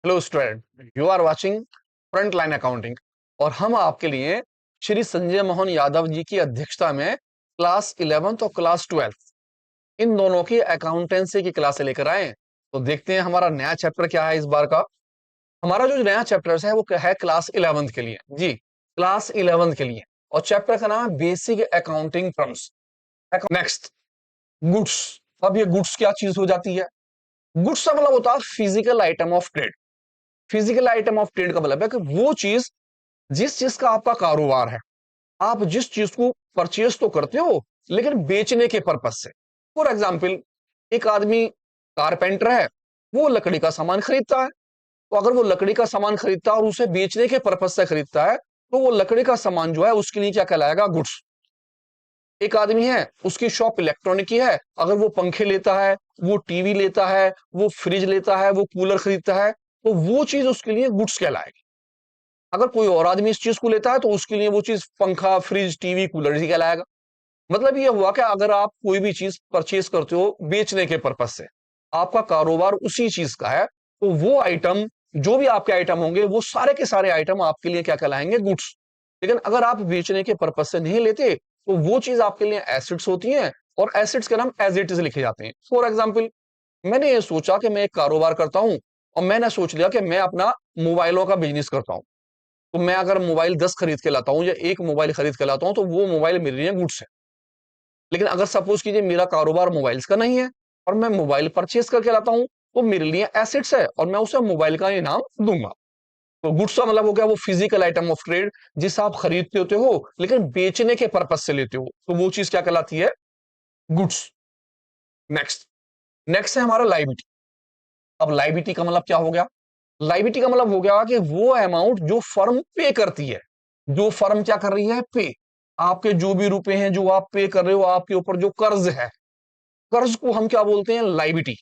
Hello student, you are watching front line accounting और हम आपके लिए श्री संजय मोहन यादव जी की अध्यक्षता में क्लास 11th और क्लास 12th इन दोनों की अकाउंटेंसी की क्लासे लेकर आए हैं। तो देखते हैं हमारा नया चैप्टर क्या है इस बार का। हमारा जो नया चैप्टर है वो क्या है क्लास 11th के लिए जी, क्लास 11th के लिए। और चैप्टर का नाम है basic accounting terms. Next, goods. अब ये गुड्स क्या चीज हो जाती है? गुड्स का मतलब होता है physical item of trade. Physical item of trade का मतलब है कि वो चीज, जिस चीज का आपका कारोबार है, आप जिस चीज को परचेज तो करते हो लेकिन बेचने के पर्पज से। फॉर एग्जाम्पल, एक आदमी कारपेंटर है, वो लकड़ी का सामान खरीदता है। तो अगर वो लकड़ी का सामान खरीदता है और उसे बेचने के पर्पज से खरीदता है, तो वो लकड़ी का सामान जो है उसके लिए क्या कहलाएगा? गुड्स। एक आदमी है, उसकी शॉप इलेक्ट्रॉनिक की है, अगर वो पंखे लेता है, वो टीवी लेता है, वो फ्रिज लेता है, वो कूलर खरीदता है, तो वो चीज उसके लिए गुड्स कहलाएगी। अगर कोई और आदमी इस चीज को लेता है तो उसके लिए वो चीज पंखा, फ्रिज, टीवी, कूलर ही कहलाएगा। मतलब ये हुआ कि अगर आप कोई भी चीज परचेज करते हो बेचने के पर्पज से, आपका कारोबार उसी चीज का है, तो वो आइटम, जो भी आपके आइटम होंगे, वो सारे के सारे आइटम आपके लिए क्या कहलाएंगे? गुड्स। लेकिन अगर आप बेचने के पर्पज से नहीं लेते, तो वो चीज आपके लिए एसेट्स होती हैं, और एसेट्स के नाम एज इट इज लिखे जाते हैं। फॉर एग्जाम्पल, मैंने ये सोचा कि मैं एक कारोबार करता हूं, और मैंने सोच लिया कि मैं अपना मोबाइलों का बिजनेस करता हूं। तो मैं अगर मोबाइल 10 खरीद के लाता हूं या एक मोबाइल खरीद के लाता हूं, तो वो मोबाइल मेरे लिए गुड्स है। लेकिन अगर सपोज कीजिए मेरा कारोबार मोबाइल्स का नहीं है और मैं मोबाइल परचेज करके लाता हूं, तो मेरे लिए एसेट्स है और मैं उसे मोबाइल का इनाम दूंगा। तो गुड्स का मतलब हो गया वो फिजिकल आइटम ऑफ ट्रेड, जिसे आप खरीदते होते हो लेकिन बेचने के पर्पज से लेते हो, तो वो चीज क्या कहलाती है? गुड्स। नेक्स्ट, नेक्स्ट है हमारा लाइबिलिटी। अब लाइबिलिटी का मतलब क्या हो गया? लाइबिलिटी का मतलब हो गया कि वो अमाउंट जो फर्म पे करती है। जो फर्म क्या कर रही है? पे। आपके जो भी रुपए हैं जो आप पे कर रहे हो, आपके ऊपर जो कर्ज है, कर्ज को हम क्या बोलते हैं? लाइबिलिटी।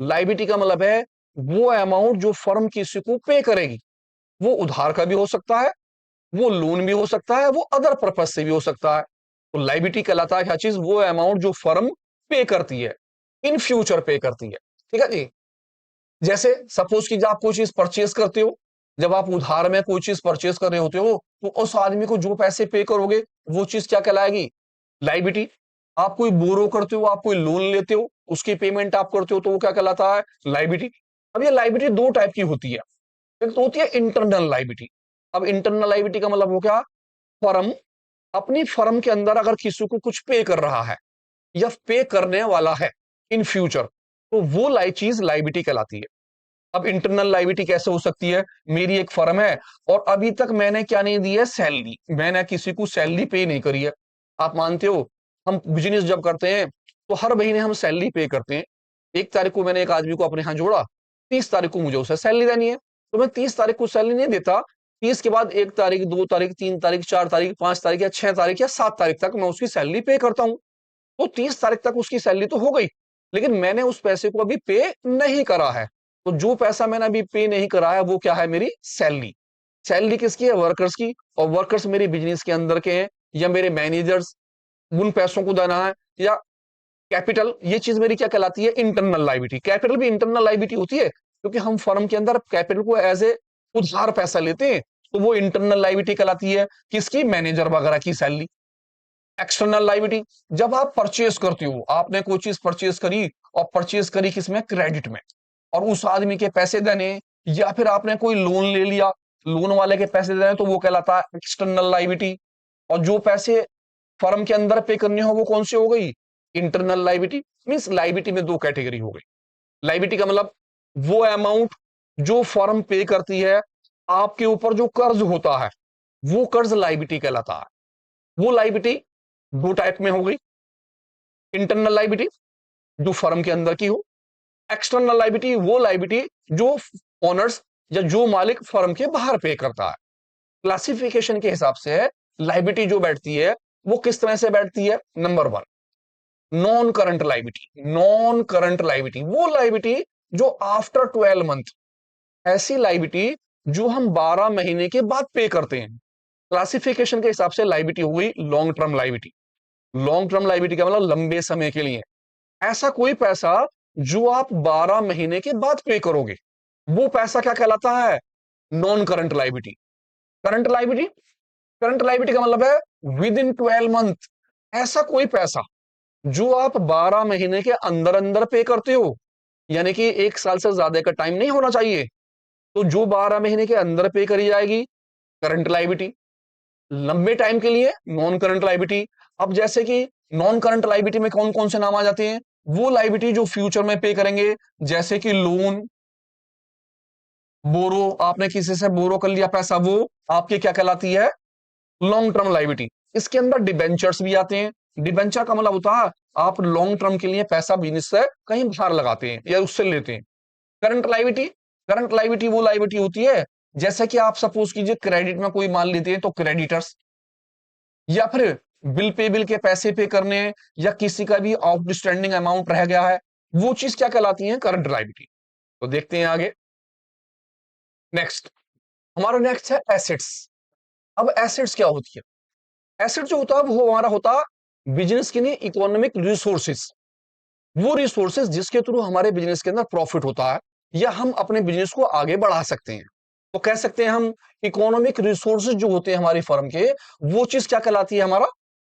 लाइबिलिटी का मतलब है वो अमाउंट जो फर्म किसी को पे करेगी। वो उधार का भी हो सकता है, वो लोन भी हो सकता है, वो अदर पर्पज से भी हो सकता है। तो लाइबिलिटी कहलाता है क्या चीज? वो अमाउंट जो फर्म पे करती है, इन फ्यूचर पे करती है। ठीक है जी। जैसे सपोज की, जब आप कोई चीज परचेज करते हो, जब आप उधार में कोई चीज परचेज कर रहे होते हो, तो उस आदमी को जो पैसे पे करोगे, वो चीज क्या कहलाएगी? लाइबिलिटी। आप कोई बोरो करते हो, आप कोई लोन लेते हो, उसकी पेमेंट आप करते हो, तो वो क्या कहलाता है? लाइबिलिटी। अब ये लाइबिलिटी दो टाइप की होती है। एक तो होती है इंटरनल लाइबिलिटी। अब इंटरनल लाइबिलिटी का मतलब हो क्या? फर्म अपनी फर्म के अंदर अगर किसी को कुछ पे कर रहा है या पे करने वाला है इन फ्यूचर, तो वो चीज लाइबिलिटी कहलाती है। अब इंटरनल लायबिलिटी कैसे हो सकती है? मेरी एक फर्म है और अभी तक मैंने क्या नहीं दी है? सैलरी। मैंने किसी को सैलरी पे नहीं करी है। आप मानते हो, हम बिजनेस जब करते हैं तो हर महीने हम सैलरी पे करते हैं। 1 तारीख को मैंने एक आदमी को अपने यहां जोड़ा, 30 तारीख को मुझे उसे सैलरी देनी है, तो मैं 30 तारीख को सैलरी नहीं देता। 30 के बाद 1 तारीख, 2 तारीख, 3 तारीख, 4 तारीख, 5 तारीख या 6 तारीख या 7 तारीख तक मैं उसकी सैलरी पे करता हूं। तो 30 तारीख तक उसकी सैलरी तो हो गई, लेकिन मैंने उस पैसे को अभी पे नहीं करा है। तो जो पैसा मैंने अभी पे नहीं करा है वो क्या है? मेरी सैलरी। सैलरी किसकी है? वर्कर्स की। और वर्कर्स मेरे बिजनेस के अंदर के हैं या मेरे मैनेजर्स, उन पैसों को देना है। या कैपिटल, ये चीज मेरी क्या कहलाती है? Internal liability. कैपिटल भी इंटरनल लायबिलिटी होती है, क्योंकि हम फर्म के अंदर कैपिटल को एज ए उधार पैसा लेते हैं, तो वो इंटरनल लायबिलिटी कहलाती है। किसकी? मैनेजर वगैरह की सैलरी। एक्सटर्नल लायबिलिटी, जब आप परचेज करते हो, आपने कोई चीज परचेज करी, और परचेज करी किसमें? क्रेडिट में, और उस आदमी के पैसे देने, या फिर आपने कोई लोन ले लिया, लोन वाले के पैसे देने, तो वो कहलाता है एक्सटर्नल लायबिलिटी। और जो पैसे फर्म के अंदर पे करने हो, वो कौन सी हो गई? Internal liability. मींस लायबिलिटी में दो कैटेगरी हो गई। लायबिलिटी का मतलब वो अमाउंट जो फर्म पे करती है, आपके ऊपर जो कर्ज होता है, वो कर्ज लायबिलिटी कहलाता है। वो लायबिलिटी दो टाइप में हो गई। इंटरनल लायबिलिटी जो फर्म के अंदर की हो, एक्सटर्नल लायबिलिटी वो लायबिलिटी जो ओनर्स या जो मालिक फर्म के बाहर पे करता है। क्लासिफिकेशन के हिसाब से लायबिलिटी जो बैठती है वो किस तरह से बैठती है? Number 1, non current liability. Non current liability वो लायबिलिटी जो आफ्टर 12 मंथ, ऐसी लायबिलिटी जो हम 12 महीने के बाद पे करते हैं। क्लासिफिकेशन के हिसाब से लायबिलिटी हो गई long term liability. Long term liability का मतलब लंबे समय के लिए, ऐसा कोई पैसा जो आप 12 महीने के बाद पे करोगे। वो पैसा क्या कहलाता है? Non current liability. Current liability, current liability का मतलब है विद इन 12 मंथ, ऐसा कोई पैसा जो आप 12 महीने के अंदर अंदर पे करते हो, यानी कि 1 साल से ज्यादा का टाइम नहीं होना चाहिए, तो जो 12 महीने के अंदर पे करी जाएगी, करंट लाइबिलिटी। लंबे टाइम के लिए नॉन करंट लाइबिलिटी। अब जैसे कि नॉन करंट लाइबिलिटी में कौन कौन से नाम आ जाते हैं? वो लाइबिलिटी जो फ्यूचर में पे करेंगे, जैसे कि लोन, बोरो, आपने किसी से बोरो कर लिया पैसा, वो आपकी क्या कहलाती है? Long term liability. इसके अंदर डिबेंचर्स भी आते हैं। डिबेंचर का मतलब होता है आप लॉन्ग टर्म के लिए पैसा बिजनेस से कहीं बाहर लगाते हैं या उससे लेते हैं। करंट लाइबिलिटी, करंट लाइबिलिटी वो लाइबिलिटी होती है जैसे कि आप सपोज कीजिए क्रेडिट में कोई माल लेते हैं तो क्रेडिटर्स, या फिर बिल के पैसे पे करने, या किसी का भी आउटस्टैंडिंग अमाउंट रह गया है, वो चीज क्या कहलाती है? Current liability. तो देखते हैं आगे। नेक्स्ट, हमारा नेक्स्ट है एसेट्स। अब एसेट्स क्या होती है? एसेट जो होता है वो हमारा होता है बिजनेस के लिए इकोनॉमिक रिसोर्सेस, वो रिसोर्सेज जिसके थ्रू हमारे बिजनेस के अंदर प्रॉफिट होता है या हम अपने बिजनेस को आगे बढ़ा सकते हैं। तो कह सकते हैं हम इकोनॉमिक रिसोर्सेज जो होते हैं हमारी फर्म के, वो चीज क्या कहलाती है? हमारा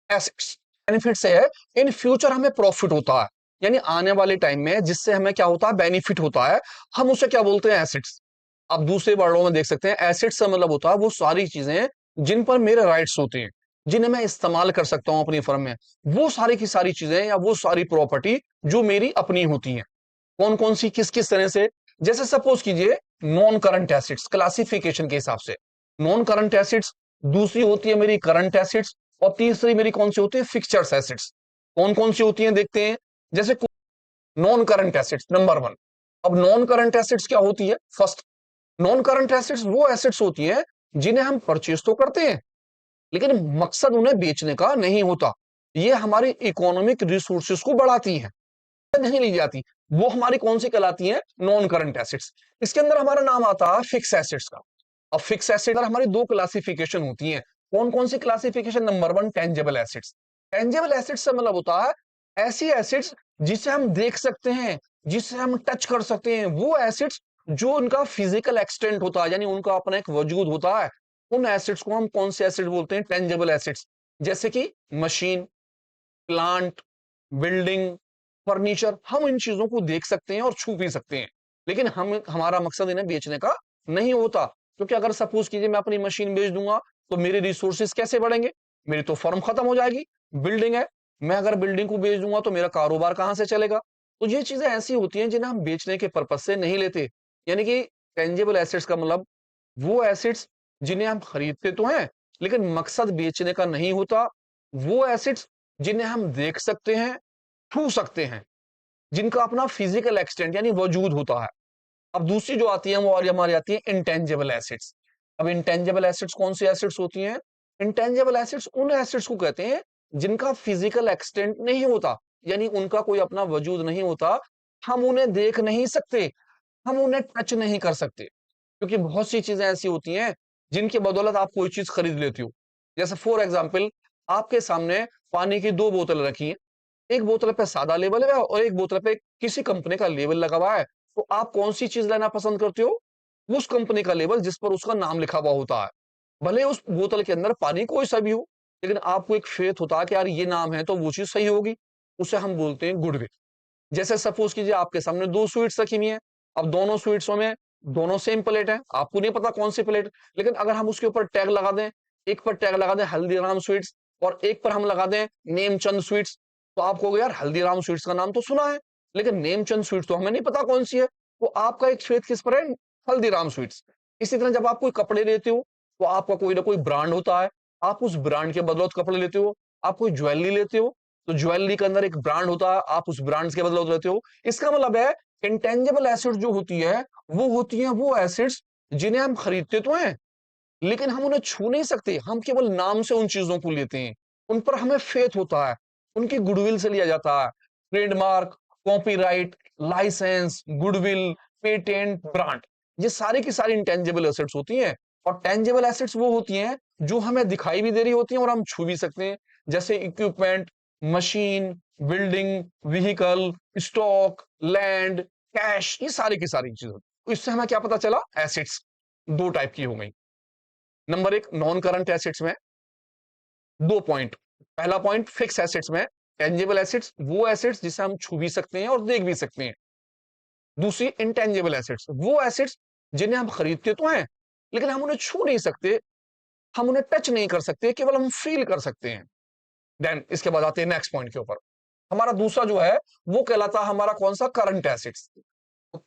एसेट्स। बेनिफिट से है इन फ्यूचर हमें प्रॉफिट होता है, यानी आने वाले टाइम में जिससे हमें क्या होता है? बेनिफिट होता है, हम उसे क्या बोलते हैं? एसेट्स। आप दूसरे वर्डों में देख सकते हैं एसेट्स का मतलब होता है वो सारी चीजें जिन पर मेरे राइट्स होते हैं, जिन्हें मैं इस्तेमाल कर सकता हूं अपनी फर्म में, वो सारी की सारी चीजें या वो सारी प्रॉपर्टी जो मेरी अपनी होती हैं। कौन कौन सी, किस किस तरह से? जैसे सपोज कीजिए नॉन करंट एसिड्स क्लासिफिकेशन के हिसाब से, नॉन करंट एसिड्स, दूसरी होती है मेरी करंट एसिड्स, और तीसरी मेरी कौन सी होती है? Fixtures acids. कौन कौन सी होती हैं देखते हैं। जैसे non current assets number one. अब नॉन करंट एसिड्स क्या होती है? फर्स्ट, नॉन करंट एसिड्स वो एसिड्स होती हैं जिन्हें हम परचेज तो करते हैं, लेकिन मकसद उन्हें बेचने का नहीं होता। ये हमारी इकोनॉमिक रिसोर्सेज को बढ़ाती हैं, नहीं ली जाती। वो हमारी कौन सी कहलाती हैं? Non current assets. इसके अंदर हमारा नाम आता है फिक्स एसिड्स का। अब फिक्स एसिड हमारी दो क्लासिफिकेशन होती हैं। कौन कौन सी classification? Number one, tangible assets. Tangible assets से मतलब होता है ऐसी एसिड्स जिसे हम देख सकते हैं, जिसे हम टच कर सकते हैं, वो एसिड्स जो उनका फिजिकल एक्सटेंट होता है, यानी उनका अपना एक वजूद होता है। उन एसिड्स को हम कौन से एसिड बोलते हैं? Tangible acids. जैसे कि मशीन, प्लांट, बिल्डिंग, फर्नीचर, हम इन चीजों को देख सकते हैं और छू भी सकते हैं, लेकिन हम हमारा मकसद इन्हें बेचने का नहीं होता। क्योंकि अगर सपोज कीजिए मैं अपनी मशीन बेच दूंगा तो मेरे रिसोर्सेज कैसे बढ़ेंगे? मेरी तो फर्म खत्म हो जाएगी। बिल्डिंग है, मैं अगर बिल्डिंग को बेच दूंगा तो मेरा कारोबार कहां से चलेगा? तो ये चीजें ऐसी होती हैं जिन्हें हम बेचने के पर्पज से नहीं लेते। यानी कि टेंजिबल एसेट्स का मतलब वो एसेट्स जिन्हें हम खरीदते तो हैं, लेकिन मकसद बेचने का नहीं होता। वो एसेट्स जिन्हें हम देख सकते हैं, छू सकते हैं, जिनका अपना फिजिकल एक्सटेंट यानी वजूद होता है। अब दूसरी जो आती है वो और हमारी आती है इंटेंजिबल एसेट्स। अब इंटेंजिबल एसेट्स कौन सी एसेट्स होती हैं? इंटेंजिबल एसेट्स उन एसेट्स को कहते हैं जिनका फिजिकल एक्सटेंट नहीं होता, यानी उनका कोई अपना वजूद नहीं होता, हम उन्हें देख नहीं सकते, हम उन्हें टच नहीं कर सकते। क्योंकि बहुत सी चीजें ऐसी होती हैं जिनकी बदौलत आप कोई चीज खरीद लेती हो। जैसे फॉर एग्जाम्पल, आपके सामने पानी की दो बोतल रखी है, एक बोतल पे सादा लेबल है और एक बोतल पे किसी कंपनी का लेबल लगा हुआ है, तो आप कौन सी चीज लेना पसंद करते हो? उस कंपनी का लेबल जिस पर उसका नाम लिखा हुआ होता है। भले उस बोतल के अंदर पानी कोई सा भी हो, लेकिन आपको एक फेथ होता है कि यार ये नाम है तो वो चीज सही होगी। उसे हम बोलते हैं गुडविल। जैसे सपोज कीजिए आपके सामने दो स्वीट्स रखी हुई हैं, अब दोनों स्वीट्सों में दोनों सेम प्लेट है, आपको नहीं पता कौन सी प्लेट, लेकिन अगर हम उसके ऊपर टैग लगा दें, एक पर टैग लगा दें हल्दीराम स्वीट्स और एक पर हम लगा दें नेमचंद स्वीट्स, तो आप कहोगे यार हल्दीराम स्वीट्स का नाम तो सुना है, लेकिन नेमचंद स्वीट्स तो हमें नहीं पता कौन सी है। तो आपका एक फेथ किस पर है? हल्दीराम स्वीट्स। इसी तरह जब आप कोई कपड़े लेते हो तो आपका कोई ना कोई ब्रांड होता है, आप उस ब्रांड के बदौलत कपड़े लेते हो। आप कोई ज्वेलरी लेते हो तो ज्वेलरी के अंदर एक ब्रांड होता है, आप उस ब्रांड के बदौलत लेते हो। इसका मतलब है इंटेंजिबल एसेट जो होती है वो होती है वो एसेट्स जिन्हें हम खरीदते तो हैं, लेकिन हम उन्हें छू नहीं सकते, हम केवल नाम से उन चीजों को लेते हैं। उन पर हमें फेथ होता है, उनकी गुडविल से लिया जाता है। Trademark, copyright, licence, goodwill, patent, brand, ये सारी की सारी इंटेंजिबल एसेट्स होती हैं। और टेंजिबल एसेट्स वो होती हैं जो हमें दिखाई भी दे रही होती हैं और हम छू भी सकते हैं। जैसे equipment, machine, building, vehicle, stock, land, cash, ये सारी की सारी चीजें। इससे हमें क्या पता चला, एसेट्स दो टाइप की हो गई। नंबर एक, नॉन करंट एसेट्स में दो पॉइंट। पहला पॉइंट, फिक्स एसेट्स में टेंजिबल एसेट्स, वो एसेट्स जिसे हम छू भी सकते हैं और देख भी सकते हैं। दूसरी इंटेंजिबल एसेट्स, वो एसेट्स जिन्हें हम खरीदते तो हैं लेकिन हम उन्हें छू नहीं सकते, हम उन्हें टच नहीं कर सकते, केवल हम फील कर सकते हैं। देन इसके बाद आते हैं नेक्स्ट पॉइंट के ऊपर। हमारा दूसरा जो है वो कहलाता है हमारा कौन सा, करंट एसेट्स।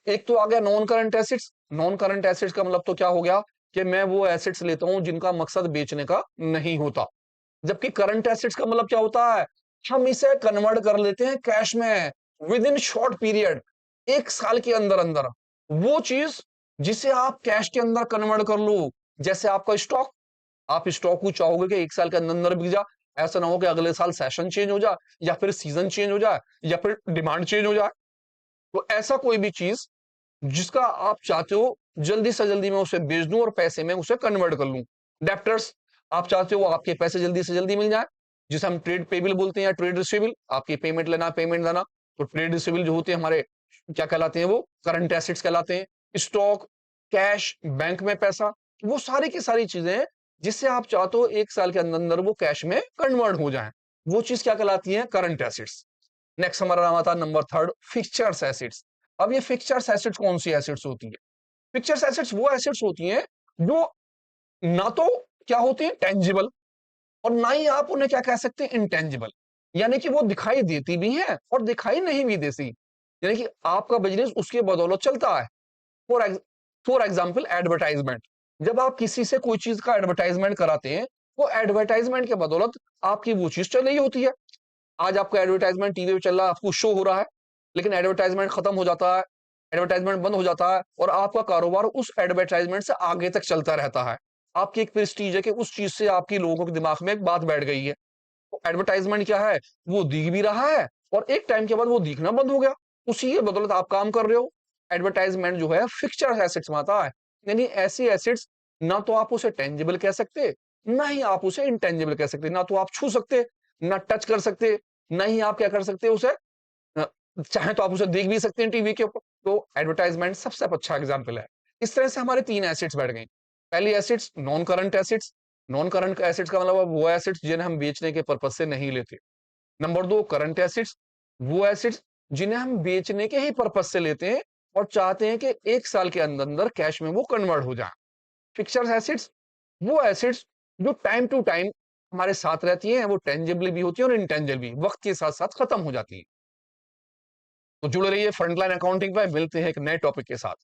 एक तो आ गया non current assets. Non current assets का मतलब तो क्या हो गया कि मैं वो एसेट्स लेता हूं जिनका मकसद बेचने का नहीं होता। जबकि करंट एसेट्स का मतलब क्या होता है, हम इसे कन्वर्ट कर लेते हैं कैश में विद इन शॉर्ट पीरियड, एक साल के अंदर अंदर। वो चीज जिसे आप कैश के अंदर कन्वर्ट कर लो, जैसे आपका स्टॉक, आप स्टॉक को चाहोगे कि एक साल के अंदर अंदर बिक जा, ऐसा ना हो कि अगले साल सेशन चेंज हो जाए या फिर सीजन चेंज हो जाए या फिर डिमांड चेंज हो जाए। तो ऐसा कोई भी चीज जिसका आप चाहते हो जल्दी से जल्दी मैं उसे बेच दूं और पैसे में उसे कन्वर्ट कर लूं। डेप्टर्स, आप चाहते हो आपके पैसे जल्दी से जल्दी मिल जाए, जिसे हम ट्रेड पेबल बोलते हैं या ट्रेड रिसीवेबल, आपकी पेमेंट लेना पेमेंट देना। तो ट्रेड रिसीवेबल जो होते हैं हमारे क्या कहलाते हैं, वो करंट एसेट्स कहलाते हैं। स्टॉक, कैश, बैंक में पैसा, वो सारी की सारी चीजें जिससे आप चाहते हो एक साल के अंदर अंदर वो कैश में कन्वर्ट हो जाए, वो चीज क्या कहलाती है, करंट एसेट्स। नेक्स्ट हमारा नाम आता है नंबर थर्ड, फिक्चर्स एसेट्स। अब ये फिक्चर्स एसेट्स कौन सी एसेट्स होती है? फिक्चर्स एसेट्स वो एसेट्स होती हैं जो ना तो क्या होती है, टेंजिबल, और ना ही आप उन्हें क्या कह सकते हैं, इंटेंजिबल। यानी कि वो दिखाई देती भी हैं और दिखाई नहीं भी देती, यानी कि आपका बिजनेस उसके बदौलत चलता है। फॉर फॉर एग्जाम्पल एडवर्टाइजमेंट, जब आप किसी से कोई चीज का एडवर्टाइजमेंट कराते हैं, वो एडवर्टाइजमेंट के बदौलत आपकी वो चीज चल रही होती है। आज आपका एडवर्टाइजमेंट टीवी पे चल रहा है, आपको शो हो रहा है, लेकिन एडवर्टाइजमेंट खत्म हो जाता है, एडवर्टाइजमेंट बंद हो जाता है और आपका कारोबार उस एडवर्टाइजमेंट से आगे तक चलता रहता है। आपकी एक प्रेस्टीज है कि उस चीज से आपकी लोगों के दिमाग में एक बात बैठ गई है। तो एडवर्टाइजमेंट क्या है, वो दिख भी रहा है और एक टाइम के बाद वो दिखना बंद हो गया, उसी के बदौलत आप काम कर रहे हो। एडवर्टाइजमेंट जो है फिक्चर एसेट्स में आता है, यानी ऐसी एसेट्स ना तो आप उसे टेंजिबल कह सकते, ना ही आप उसे इंटेंजिबल कह सकते, ना तो आप छू सकते, ना टच कर सकते, ना ही आप क्या कर सकते उसे, अ, चाहे तो आप उसे देख भी सकते हैं टीवी के ऊपर। तो एडवर्टाइजमेंट सबसे अच्छा एग्जाम्पल है। इस तरह से हमारे तीन एसेट्स बैठ गई। पहली assets non current assets. Non current assets का मतलब वो एसेट्स जिन्हें हम बेचने के पर्पज से नहीं लेते। नंबर दो, करंट एसेट्स, वो एसेट्स जिन्हें हम बेचने के ही पर्पज से लेते हैं और चाहते हैं कि एक साल के अंदर अंदर कैश में वो कन्वर्ट हो जाए। फिक्चर्स एसेट्स, वो एसेट्स जो टाइम टू टाइम हमारे साथ रहती हैं, वो टेंजिबल भी होती है और इंटेंजिबल भी, वक्त के साथ साथ खत्म हो जाती है। तो जुड़े रहिए फ्रंटलाइन अकाउंटिंग पे, मिलते हैं एक नए टॉपिक के साथ।